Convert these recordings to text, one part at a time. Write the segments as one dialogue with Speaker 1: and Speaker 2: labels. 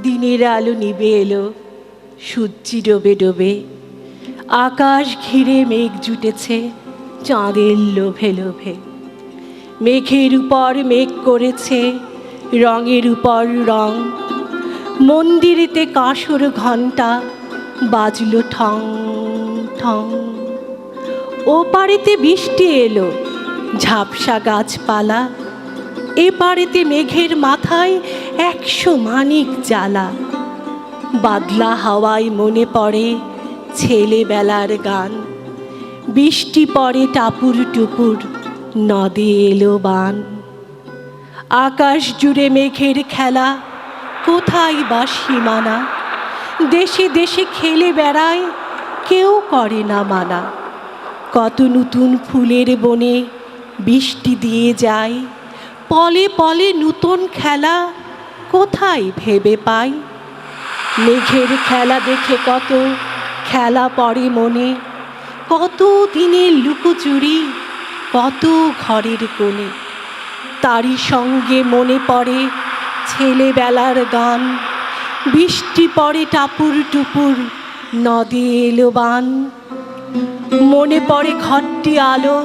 Speaker 1: দিনের আলো নিভে এলো, সূর্যি ডোবে ডোবে, আকাশ ঘিরে মেঘ জুটেছে চাঁদের লোভে লোভে। মেঘের উপর মেঘ করেছে রঙের উপর রং, মন্দিরেতে কাঁসর ঘণ্টা বাজলো ঠং ঠং। ও পাড়েতে বৃষ্টি এলো, ঝাপসা গাছপালা, এ পাড়েতে মেঘের মাথায় 100 মানিক জ্বালা। বাদলা হাওয়ায় মনে পড়ে ছেলেবেলার গান, বৃষ্টি পড়ে টাপুর টুপুর, নদে এলো বান। আকাশ জুড়ে মেঘের খেলা, কোথায় বা সীমানা, দেশে দেশে খেলে বেড়ায়, কেউ করে না মানা। কত নতুন ফুলের বনে বৃষ্টি দিয়ে যায়, পলে পলে নূতন খেলা কোথায় ভেবে পাই। মেঘের খেলা দেখে কত খেলা পড়ে মনে, কত দিনের লুকোচুরি, কত ঘরের কোণে। তারই সঙ্গে মনে পড়ে ছেলেবেলার গান, বৃষ্টি পড়ে টাপুর টুপুর, নদে এলো বান। মনে পড়ে ঘরটি আলো,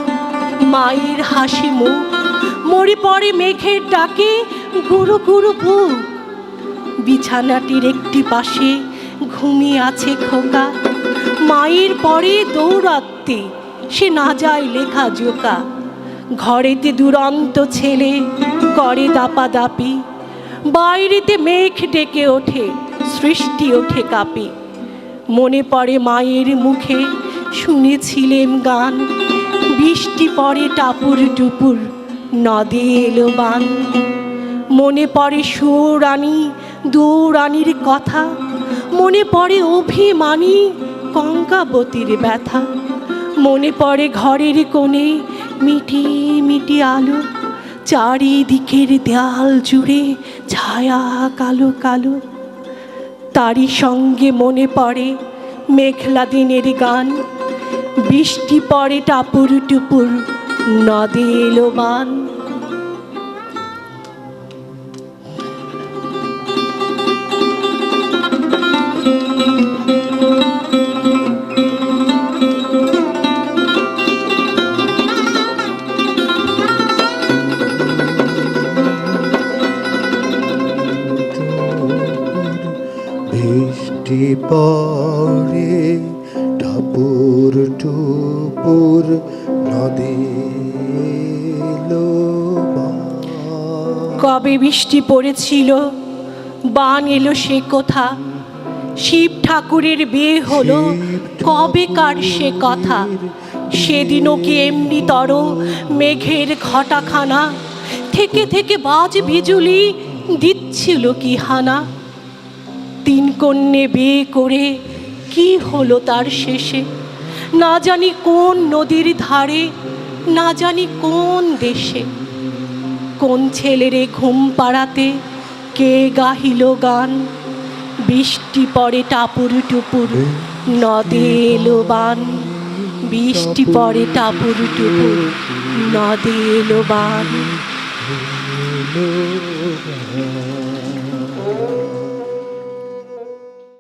Speaker 1: মায়ের হাসি মুখ, মরে পড়ে মেঘের ডাকে গুরু গুরু বুক। বিছানাটির একটি পাশে ঘুমিয়ে আছে খোকা, মায়ের পরে দৌড়াতে সে না যায় লেখা জোকা। ঘরেতে দুরন্ত ছেলে করে দাপাদাপি, বাইরেতে মেঘ ডেকে ওঠে, সৃষ্টি ওঠে কাঁপে। মনে পড়ে মায়ের মুখে শুনেছিলেম গান, বৃষ্টি পড়ে টাপুর টুপুর, নদে এলো বান। মনে পড়ে সুরানী দৌড়ানির কথা, মনে পড়ে অভিমানী কঙ্কাবতীর ব্যথা। মনে পড়ে ঘরের কোণে মিটি মিটি আলো, চারিদিকের দেয়াল জুড়ে ছায়া কালো কালো। তারই সঙ্গে মনে পড়ে মেঘলা দিনের গান, বৃষ্টি পড়ে টাপুর টুপুর, নদে এলো বান।
Speaker 2: বৃষ্টি পড়ে টাপুর টুপুর, নদে এলো বান।
Speaker 1: কবে বৃষ্টি পড়েছিল, বান এলো সে কথা, শিব ঠাকুরের বিয়ে হলো কবে কার সে কথা। সেদিনও কি এমনি তর মেঘের ঘটাখানা, থেকে থেকে বাজ বিজুলি দিচ্ছিল কি হানা। 3 কন্যে বিয়ে করে কি হলো তার শেষে, না জানি কোন নদীর ধারে, না জানি কোন দেশে। কোন ছেলেরে ঘুম পাড়াতে কে গাহিল গান, বৃষ্টি পড়ে টাপুর টুপুর, নদে এলো বান। বৃষ্টি পড়ে টাপুর টুপুর, নদে এলো বান।